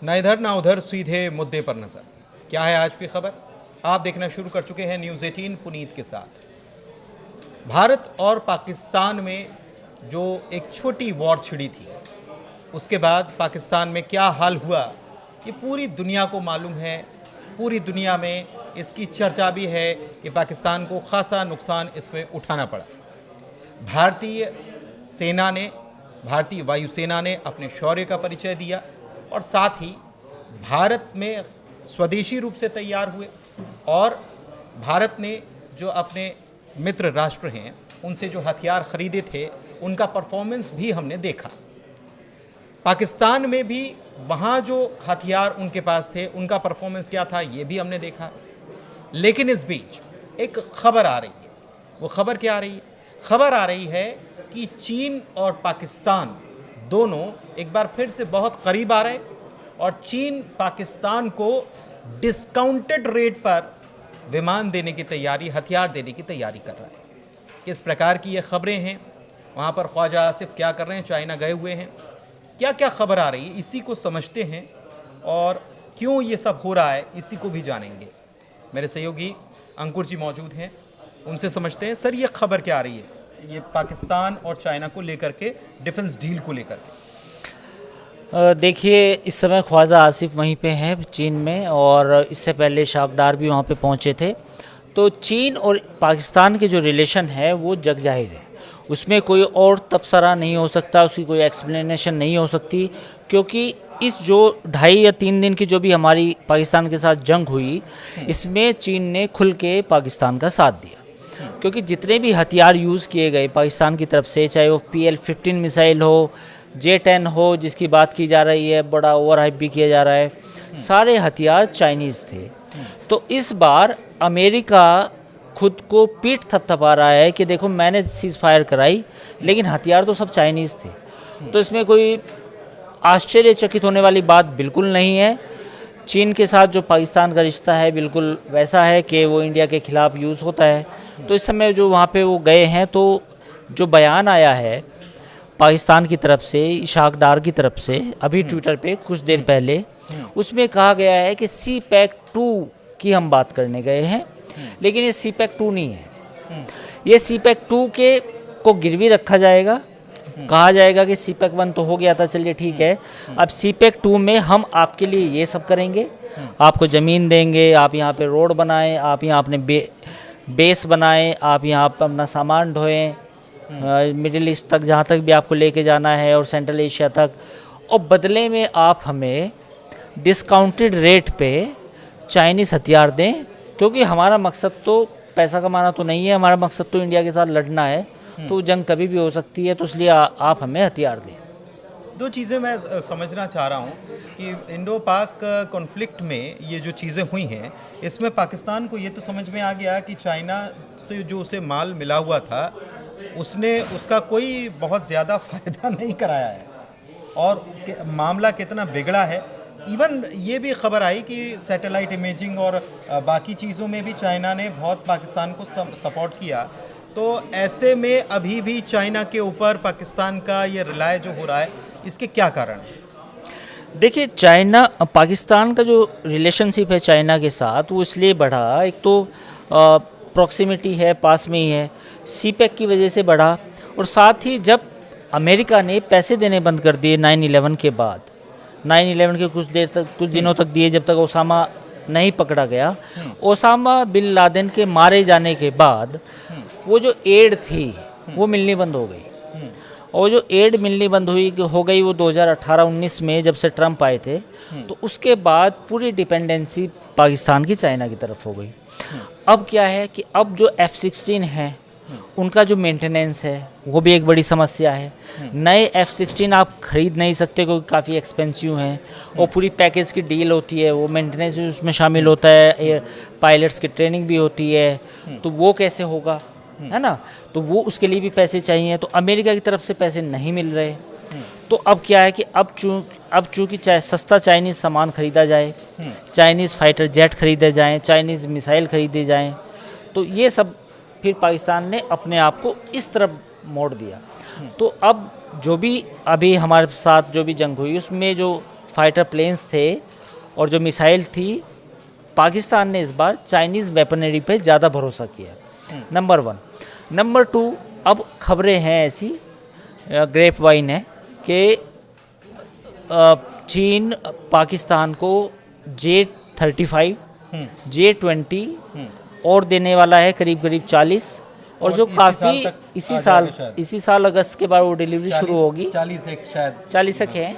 ना इधर ना उधर, सीधे मुद्दे पर नजर। क्या है आज की खबर? आप देखना शुरू कर चुके हैं न्यूज़ 18 पुनीत के साथ। भारत और पाकिस्तान में जो एक छोटी वॉर छिड़ी थी, उसके बाद पाकिस्तान में क्या हाल हुआ ये पूरी दुनिया को मालूम है। पूरी दुनिया में इसकी चर्चा भी है कि पाकिस्तान को खासा नुकसान इसमें उठाना पड़ा। भारतीय सेना ने, भारतीय वायुसेना ने अपने शौर्य का परिचय दिया और साथ ही भारत में स्वदेशी रूप से तैयार हुए और भारत ने जो अपने मित्र राष्ट्र हैं उनसे जो हथियार खरीदे थे उनका परफॉर्मेंस भी हमने देखा। पाकिस्तान में भी वहाँ जो हथियार उनके पास थे उनका परफॉर्मेंस क्या था ये भी हमने देखा। लेकिन इस बीच एक खबर आ रही है। वो खबर क्या आ रही है? खबर आ रही है कि चीन और पाकिस्तान दोनों एक बार फिर से बहुत करीब आ रहे हैं और चीन पाकिस्तान को डिस्काउंटेड रेट पर विमान देने की तैयारी, हथियार देने की तैयारी कर रहा है। किस प्रकार की ये खबरें हैं? वहाँ पर ख्वाजा आसिफ क्या कर रहे हैं? चाइना गए हुए हैं। क्या क्या खबर आ रही है इसी को समझते हैं और क्यों ये सब हो रहा है इसी को भी जानेंगे। मेरे सहयोगी अंकुर जी मौजूद हैं, उनसे समझते हैं। सर, ये खबर क्या आ रही है ये पाकिस्तान और चाइना को लेकर के, डिफेंस डील को लेकर के? देखिए, इस समय ख्वाजा आसिफ वहीं पे हैं चीन में, और इससे पहले शाकडार भी वहाँ पे पहुँचे थे। तो चीन और पाकिस्तान के जो रिलेशन है वो जग जाहिर है, उसमें कोई और तबसरा नहीं हो सकता, उसकी कोई एक्सप्लेनेशन नहीं हो सकती। क्योंकि इस जो 2.5 या 3 दिन की जो भी हमारी पाकिस्तान के साथ जंग हुई, इसमें चीन ने खुल के पाकिस्तान का साथ दिया। क्योंकि जितने भी हथियार यूज़ किए गए पाकिस्तान की तरफ से, चाहे वो PL-15 मिसाइल हो, J-10 हो जिसकी बात की जा रही है, बड़ा ओवर हाइप भी किया जा रहा है, सारे हथियार चाइनीज़ थे। तो इस बार अमेरिका खुद को पीठ थपथपा रहा है कि देखो मैंने सीज़ फायर कराई लेकिन हथियार तो सब चाइनीज़ थे। तो इसमें कोई आश्चर्यचकित होने वाली बात बिल्कुल नहीं है। चीन के साथ जो पाकिस्तान का रिश्ता है बिल्कुल वैसा है कि वो इंडिया के खिलाफ यूज़ होता है। तो इस समय जो वहाँ पे वो गए हैं, तो जो बयान आया है पाकिस्तान की तरफ से, इशाक डार की तरफ से, अभी ट्विटर पे कुछ देर पहले, उसमें कहा गया है कि CPEC-2 की हम बात करने गए हैं, लेकिन ये CPEC-2 नहीं है। ये CPEC-2 के को गिरवी रखा जाएगा। कहा जाएगा कि CPEC-1 तो हो गया था, चलिए ठीक है, अब CPEC-2 में हम आपके लिए ये सब करेंगे, आपको ज़मीन देंगे, आप यहाँ पे रोड बनाएं, आप यहाँ अपने बेस बनाएं, आप यहाँ पर अपना सामान ढोएं, मिडिल ईस्ट तक जहाँ तक भी आपको लेके जाना है और सेंट्रल एशिया तक, और बदले में आप हमें डिस्काउंटेड रेट पे चाइनीज़ हथियार दें। क्योंकि हमारा मकसद तो पैसा कमाना तो नहीं है, हमारा मकसद तो इंडिया के साथ लड़ना है। तो जंग कभी भी हो सकती है, तो इसलिए आप हमें हथियार दें। दो चीज़ें मैं समझना चाह रहा हूँ कि इंडो पाक कॉन्फ्लिक्ट में ये जो चीज़ें हुई हैं, इसमें पाकिस्तान को ये तो समझ में आ गया कि चाइना से जो उसे माल मिला हुआ था उसने उसका कोई बहुत ज़्यादा फ़ायदा नहीं कराया है और मामला कितना बिगड़ा है। इवन ये भी खबर आई कि सैटेलाइट इमेजिंग और बाकी चीज़ों में भी चाइना ने बहुत पाकिस्तान को सपोर्ट किया। तो ऐसे में अभी भी चाइना के ऊपर पाकिस्तान का ये रिलाय जो हो रहा है, इसके क्या कारण है? देखिए, चाइना पाकिस्तान का जो रिलेशनशिप है चाइना के साथ, वो इसलिए बढ़ा, एक तो प्रॉक्सिमिटी है, पास में ही है, CPEC की वजह से बढ़ा, और साथ ही जब अमेरिका ने पैसे देने बंद कर दिए 9/11 के बाद, 9/11 के कुछ दिनों तक दिए, जब तक ओसामा नहीं पकड़ा गया। ओसामा बिन लादेन के मारे जाने के बाद वो जो एड थी वो मिलनी बंद हो गई, और जो एड मिलनी बंद हो गई वो 2018-19 में जब से ट्रंप आए थे, तो उसके बाद पूरी डिपेंडेंसी पाकिस्तान की चाइना की तरफ हो गई। अब क्या है कि अब जो F-16 है उनका जो मेंटेनेंस है वो भी एक बड़ी समस्या है। नए F-16 आप खरीद नहीं सकते क्योंकि काफ़ी एक्सपेंसिव हैं, और पूरी पैकेज की डील होती है, वो मेंटेनेंस भी उसमें शामिल होता है, पायलट्स की ट्रेनिंग भी होती है, तो वो कैसे होगा, है ना? तो वो उसके लिए भी पैसे चाहिए, तो अमेरिका की तरफ से पैसे नहीं मिल रहे। तो अब क्या है कि अब चूँकि सस्ता चाइनीज़ सामान खरीदा जाए, चाइनीज़ फाइटर जेट खरीदे जाएँ, चाइनीज़ मिसाइल खरीदे जाएँ, तो ये सब फिर पाकिस्तान ने अपने आप को इस तरफ मोड़ दिया। तो अब जो भी अभी हमारे साथ जो भी जंग हुई उसमें जो फाइटर प्लेन्स थे और जो मिसाइल थी, पाकिस्तान ने इस बार चाइनीज़ वेपनरी पे ज़्यादा भरोसा किया, नंबर 1। नंबर 2, अब खबरें हैं ऐसी, ग्रेप वाइन है कि चीन पाकिस्तान को J-35, J-20 और देने वाला है, करीब करीब 40, और जो काफ़ी इसी साल अगस्त के बाद वो डिलीवरी शुरू होगी, 40 है,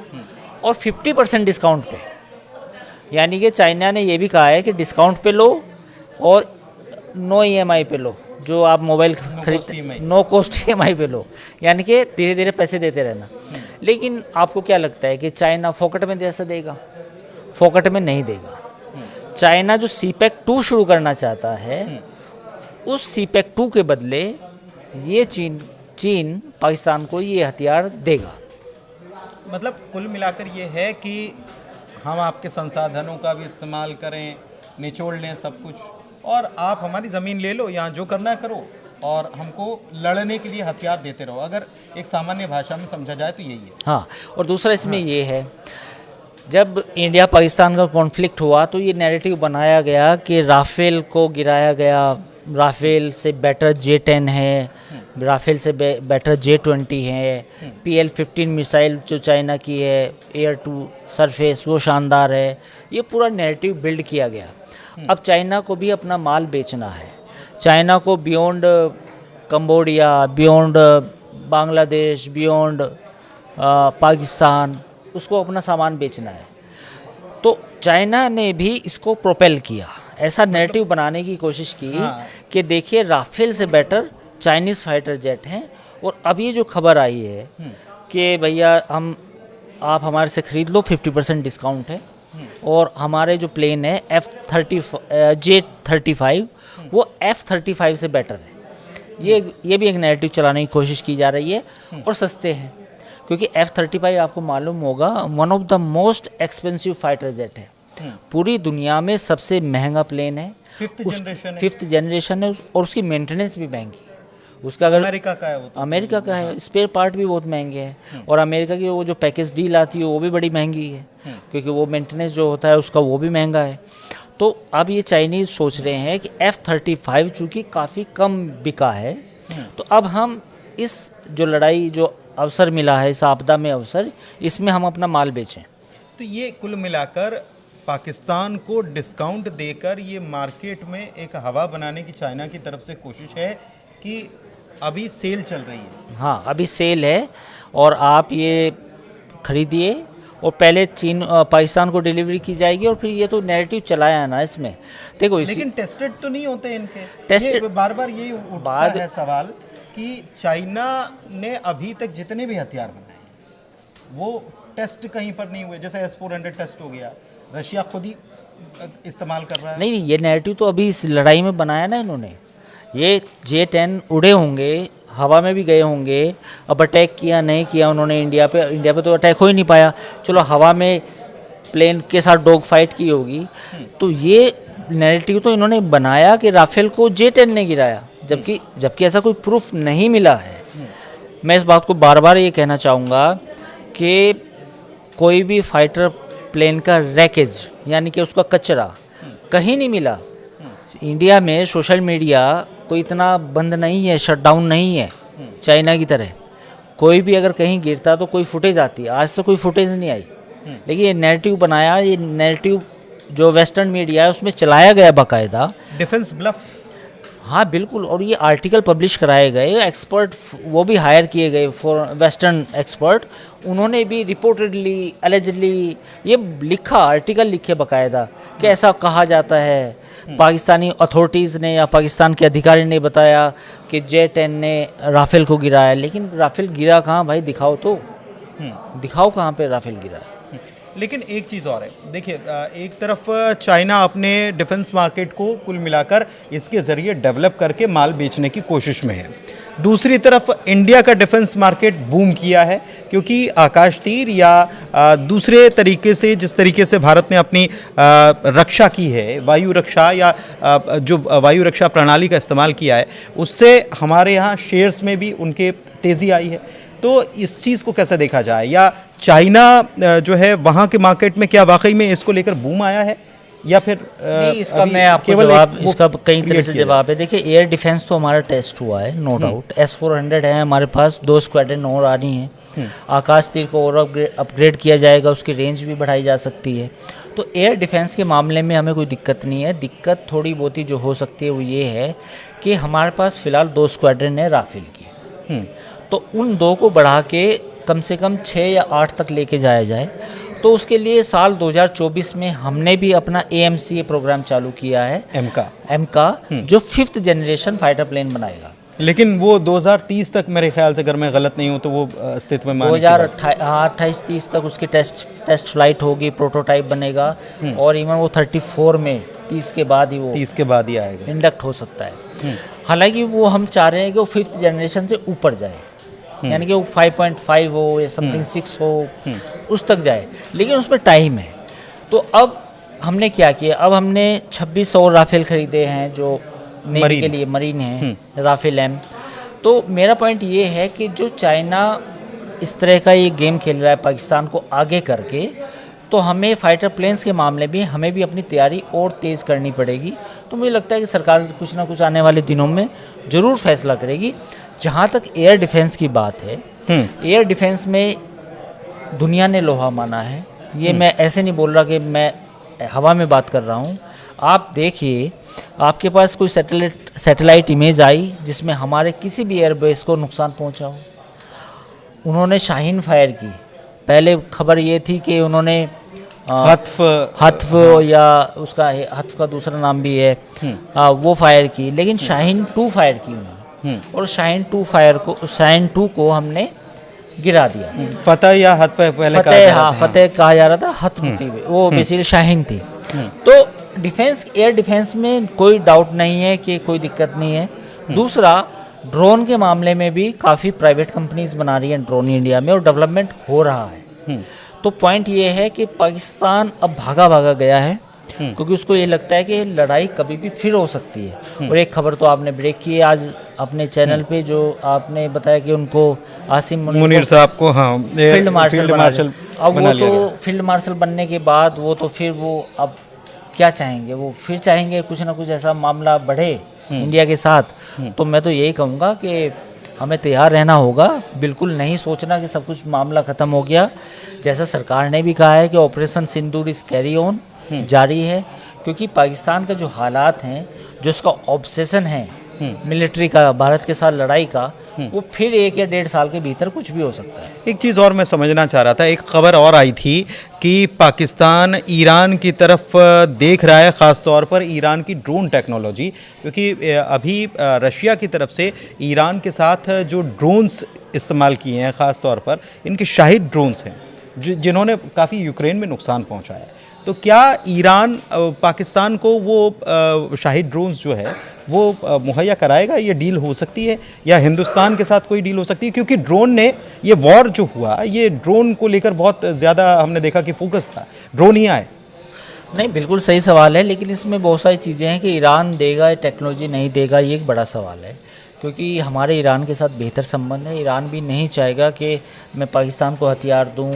और 50% डिस्काउंट पे। यानी कि चाइना ने ये भी कहा है कि डिस्काउंट पे लो और नो EMI पे लो, जो आप मोबाइल खरीदते, नो कॉस्ट EMI पे लो, यानी कि धीरे धीरे पैसे देते रहना। लेकिन आपको क्या लगता है कि चाइना फोकट में जैसा देगा? फोकट में नहीं देगा। चाइना जो CPEC-2 शुरू करना चाहता है, उस CPEC-2 के बदले ये चीन पाकिस्तान को ये हथियार देगा। मतलब कुल मिलाकर ये है कि हम आपके संसाधनों का भी इस्तेमाल करें, निचोड़ लें सब कुछ, और आप हमारी ज़मीन ले लो, यहाँ जो करना है करो, और हमको लड़ने के लिए हथियार देते रहो। अगर एक सामान्य भाषा में समझा जाए तो यही है। हाँ, और दूसरा इसमें ये है, जब इंडिया पाकिस्तान का कॉन्फ्लिक्ट हुआ तो ये नैरेटिव बनाया गया कि राफेल को गिराया गया, राफेल से बेटर J-10 है, राफेल से बेटर J-20 है, PL-15 मिसाइल जो चाइना की है, एयर टू सरफेस, वो शानदार है। ये पूरा नैरेटिव बिल्ड किया गया। अब चाइना को भी अपना माल बेचना है, चाइना को beyond Cambodia, beyond Bangladesh, beyond Pakistan, उसको अपना सामान बेचना है। तो चाइना ने भी इसको प्रोपेल किया, ऐसा नैरेटिव बनाने की कोशिश की कि देखिए राफेल से बेटर चाइनीज़ फाइटर जेट हैं। और अब ये जो खबर आई है कि भैया आप हमारे से ख़रीद लो, 50% डिस्काउंट है, और हमारे जो प्लेन है J-35 वो F-35 से बेटर है। ये भी एक नैरेटिव चलाने की कोशिश की जा रही है, और सस्ते हैं, क्योंकि F-35 आपको मालूम होगा one of the most expensive fighter jet है, पूरी दुनिया में सबसे महंगा प्लेन है, 5th जनरेशन है, और उसकी मेंटेनेंस भी महंगी है। उसका अगर अमेरिका का है, स्पेयर पार्ट भी बहुत महंगे हैं, और अमेरिका की वो जो पैकेज डील आती है वो भी बड़ी महंगी है, क्योंकि वो मेंटेनेंस जो होता है उसका वो भी महंगा है। तो अब ये चाइनीज़ सोच रहे हैं कि F-35 चूँकि काफ़ी कम बिका है, तो अब हम इस जो लड़ाई, जो अवसर मिला है, इस आपदा में अवसर, इसमें हम अपना माल बेचें। तो ये कुल मिलाकर पाकिस्तान को डिस्काउंट देकर ये मार्केट में एक हवा बनाने की चाइना की तरफ से कोशिश है कि अभी सेल चल रही है। हाँ, अभी सेल है, और आप ये खरीदिए, और पहले पाकिस्तान को डिलीवरी की जाएगी, और फिर ये तो नैरेटिव चलाया ना इसमें। देखो लेकिन टेस्टेड तो नहीं होते इनके, टेस्टेड बार बार ये उठता है सवाल कि चाइना ने अभी तक जितने भी हथियार बनाए वो टेस्ट कहीं पर नहीं हुए। जैसे S-400 टेस्ट हो गया, रशिया खुद ही इस्तेमाल कर रहा है। नहीं, ये नैरेटिव तो अभी इस लड़ाई में बनाया ना इन्होंने। ये J-10 उड़े होंगे, हवा में भी गए होंगे, अब अटैक किया नहीं किया उन्होंने इंडिया पे तो अटैक हो ही नहीं पाया। चलो हवा में प्लेन के साथ डॉग फाइट की होगी। तो ये नैरेटिव तो इन्होंने बनाया कि राफेल को J-10 ने गिराया, जबकि ऐसा कोई प्रूफ नहीं मिला है। मैं इस बात को बार बार ये कहना चाहूँगा कि कोई भी फाइटर प्लेन का रैकेज, यानी कि उसका कचरा कहीं नहीं मिला। इंडिया में सोशल मीडिया कोई इतना बंद नहीं है, शटडाउन नहीं है चाइना की तरह। कोई भी अगर कहीं गिरता तो कोई फुटेज आती, आज तो कोई फुटेज नहीं आई। लेकिन ये नैरेटिव बनाया, ये नैरेटिव जो वेस्टर्न मीडिया है उसमें चलाया गया बाकायदा, डिफेंस ब्लफ। हाँ बिल्कुल, और ये आर्टिकल पब्लिश कराए गए, एक्सपर्ट वो भी हायर किए गए फॉर वेस्टर्न एक्सपर्ट, उन्होंने भी रिपोर्टेडली एलिजिडली ये लिखा, आर्टिकल लिखे बाकायदा कि ऐसा कहा जाता है। पाकिस्तानी अथॉरिटीज़ ने या पाकिस्तान के अधिकारी ने बताया कि J-10 ने राफेल को गिराया, लेकिन राफेल गिरा कहाँ भाई? दिखाओ तो, दिखाओ कहाँ पे राफेल गिरा है। लेकिन एक चीज़ और है, देखिए एक तरफ चाइना अपने डिफेंस मार्केट को कुल मिलाकर इसके ज़रिए डेवलप करके माल बेचने की कोशिश में है, दूसरी तरफ इंडिया का डिफेंस मार्केट बूम किया है, क्योंकि आकाश तीर या दूसरे तरीके से जिस तरीके से भारत ने अपनी रक्षा की है, वायु रक्षा या जो वायु रक्षा प्रणाली का इस्तेमाल किया है, उससे हमारे यहाँ शेयर्स में भी उनके तेज़ी आई है। तो इस चीज़ को कैसे देखा जाए, या चाइना जो है वहाँ के मार्केट में क्या वाकई में इसको लेकर बूम आया है, या फिर नहीं, इसका अभी मैं आपको केवल जवाब, वो इसका कई तरह create से किया जवाब है। देखिए, एयर डिफेंस तो हमारा टेस्ट हुआ है, नो डाउट। S-400 है हमारे पास, 2 स्क्वाड्रन और आ रही हैं। आकाश तीर को और अपग्रेड किया जाएगा, उसकी रेंज भी बढ़ाई जा सकती है। तो एयर डिफेंस के मामले में हमें कोई दिक्कत नहीं है। दिक्कत थोड़ी बहुत ही जो हो सकती है वो ये है कि हमारे पास फ़िलहाल 2 स्क्वाड्रन है राफेल की, तो उन 2 को बढ़ा के कम से कम 6 या 8 तक लेके जाया जाए। तो उसके लिए साल 2024 में हमने भी अपना AMCA प्रोग्राम चालू किया है, एम का जो 5th जनरेशन फाइटर प्लेन बनाएगा। लेकिन वो 2030 तक मेरे ख्याल से, अगर मैं गलत नहीं हूँ तो वो अस्तित्व में आने की बात। 2028-30 तक उसकी टेस्ट फ्लाइट होगी, प्रोटोटाइप बनेगा, और इवन वो 34 में 30 के बाद ही आएगा, इंडक्ट हो सकता है। हालांकि वो हम चाह रहे हैं कि वो 5th जनरेशन से ऊपर जाए, यानी कि वो 5.5 हो या समथिंग 6 हो, उस तक जाए, लेकिन उसमें टाइम है। तो अब हमने क्या किया, अब हमने 26 और राफेल खरीदे हैं जो नेवी के लिए, मरीन हैं, राफेल एम। तो मेरा पॉइंट ये है कि जो चाइना इस तरह का ये गेम खेल रहा है पाकिस्तान को आगे करके, तो हमें फाइटर प्लेन्स के मामले में हमें भी अपनी तैयारी और तेज़ करनी पड़ेगी। तो मुझे लगता है कि सरकार कुछ ना कुछ आने वाले दिनों में ज़रूर फैसला करेगी। जहाँ तक एयर डिफेंस की बात है, एयर डिफेंस में दुनिया ने लोहा माना है। ये मैं ऐसे नहीं बोल रहा कि मैं हवा में बात कर रहा हूँ। आप देखिए, आपके पास कोई सैटेलाइट इमेज आई जिसमें हमारे किसी भी एयरबेस को नुकसान पहुँचा हो? उन्होंने शाहीन फायर की। पहले खबर ये थी कि उन्होंने हत्फ या उसका हत्फ का दूसरा नाम भी है, वो फायर की, लेकिन शाहीन 2 फायर की उन्होंने, और शाहीन 2 को हमने गिरा दिया। फतेह या हत्फ पहले फतेह कहा जा रहा था, हत्फ थी वो, बेसिकली शाहीन थी। तो एयर डिफेंस में कोई डाउट नहीं है कि कोई दिक्कत नहीं है। दूसरा, ड्रोन के मामले में भी काफ़ी प्राइवेट कंपनीज बना रही हैं ड्रोन इंडिया में, और डेवलपमेंट हो रहा है। तो पॉइंट ये है कि पाकिस्तान अब भागा गया है, क्योंकि उसको ये लगता है कि लड़ाई कभी भी फिर हो सकती है। और एक खबर तो आपने ब्रेक की है आज अपने चैनल पे, जो आपने बताया कि उनको आसिम मुनीर साहब को फील्ड मार्शल अब वो तो फील्ड मार्शल बनने के बाद वो तो फिर वो अब क्या चाहेंगे, वो फिर चाहेंगे कुछ ना कुछ ऐसा मामला बढ़े इंडिया के साथ। तो मैं तो यही कहूँगा कि हमें तैयार रहना होगा, बिल्कुल नहीं सोचना कि सब कुछ मामला ख़त्म हो गया। जैसा सरकार ने भी कहा है कि ऑपरेशन सिंदूर इस कैरी ऑन जारी है, क्योंकि पाकिस्तान का जो हालात हैं, जो उसका ऑब्सेशन है मिलिट्री का, भारत के साथ लड़ाई का, वो फिर 1 या 1.5 साल के भीतर कुछ भी हो सकता है। एक चीज़ और मैं समझना चाह रहा था, एक खबर और आई थी कि पाकिस्तान ईरान की तरफ देख रहा है, ख़ास तौर पर ईरान की ड्रोन टेक्नोलॉजी, क्योंकि अभी रशिया की तरफ से ईरान के साथ जो ड्रोन्स इस्तेमाल किए हैं, ख़ास तौर पर इनके शाहिद ड्रोन्स हैं जिन्होंने काफ़ी यूक्रेन में नुकसान पहुंचाया है। तो क्या ईरान पाकिस्तान को वो शाहिद ड्रोन्स जो है वो मुहैया कराएगा? ये डील हो सकती है, या हिंदुस्तान के साथ कोई डील हो सकती है? क्योंकि ड्रोन ने, ये वॉर जो हुआ, ये ड्रोन को लेकर बहुत ज़्यादा हमने देखा कि फोकस था, ड्रोन ही आए। नहीं, बिल्कुल सही सवाल है, लेकिन इसमें बहुत सारी चीज़ें हैं कि ईरान देगा टेक्नोलॉजी नहीं देगा, ये एक बड़ा सवाल है। क्योंकि हमारे ईरान के साथ बेहतर संबंध है। ईरान भी नहीं चाहेगा कि मैं पाकिस्तान को हथियार दूं,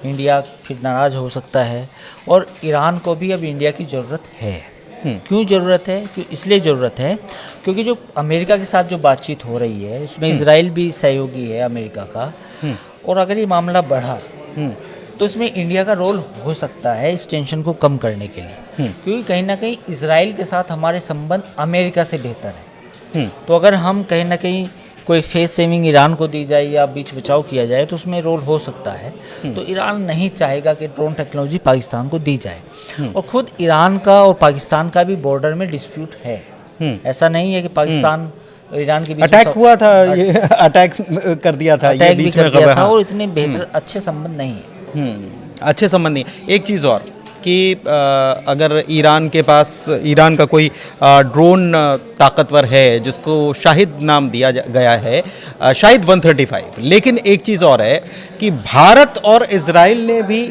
इंडिया फिर नाराज़ हो सकता है। और ईरान को भी अब इंडिया की ज़रूरत है। क्यों ज़रूरत है? क्यों इसलिए ज़रूरत है क्योंकि जो अमेरिका के साथ जो बातचीत हो रही है, उसमें इजराइल भी सहयोगी है अमेरिका का, और अगर ये मामला बढ़ा तो इसमें इंडिया का रोल हो सकता है इस टेंशन को कम करने के लिए, क्योंकि कहीं ना कहीं इजराइल के साथ हमारे संबंध अमेरिका से बेहतर है। तो अगर हम कहीं ना कहीं कोई फेस सेविंग ईरान को दी जाए या बीच बचाव किया जाए तो उसमें रोल हो सकता है। तो ईरान नहीं चाहेगा कि ड्रोन टेक्नोलॉजी पाकिस्तान को दी जाए। और खुद ईरान का और पाकिस्तान का भी बॉर्डर में डिस्प्यूट है। ऐसा नहीं है कि पाकिस्तान और ईरान के बीच अटैक हुआ था, ये अटैक कर दिया था, अटैक भी कर दिया था, और इतने बेहतर अच्छे संबंध नहीं है। अच्छे संबंध नहीं। एक चीज़ और कि अगर ईरान के पास, ईरान का कोई ड्रोन ताकतवर है जिसको शाहिद नाम दिया गया है, शाहिद 135, लेकिन एक चीज़ और है कि भारत और इजराइल ने भी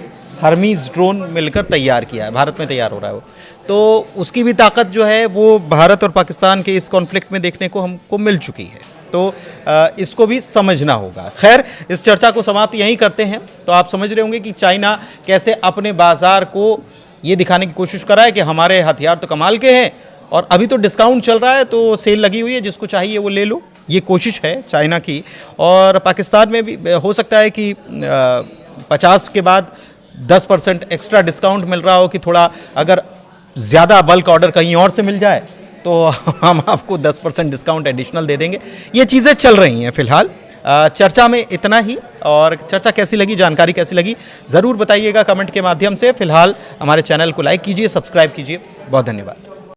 हर्मीज ड्रोन मिलकर तैयार किया है, भारत में तैयार हो रहा है वो, तो उसकी भी ताकत जो है वो भारत और पाकिस्तान के इस कॉन्फ्लिक्ट में देखने को हमको मिल चुकी है। तो इसको भी समझना होगा। खैर, इस चर्चा को समाप्त यहीं करते हैं। तो आप समझ रहे होंगे कि चाइना कैसे अपने बाजार को ये दिखाने की कोशिश कर रहा है कि हमारे हथियार तो कमाल के हैं, और अभी तो डिस्काउंट चल रहा है, तो सेल लगी हुई है, जिसको चाहिए वो ले लो। ये कोशिश है चाइना की। और पाकिस्तान में भी हो सकता है कि 50 के बाद 10% एक्स्ट्रा डिस्काउंट मिल रहा हो, कि थोड़ा अगर ज़्यादा बल्क ऑर्डर कहीं और से मिल जाए तो हम आपको 10% डिस्काउंट एडिशनल दे देंगे। ये चीज़ें चल रही हैं फिलहाल। चर्चा में इतना ही, और चर्चा कैसी लगी, जानकारी कैसी लगी, ज़रूर बताइएगा कमेंट के माध्यम से। फिलहाल हमारे चैनल को लाइक कीजिए, सब्सक्राइब कीजिए। बहुत धन्यवाद।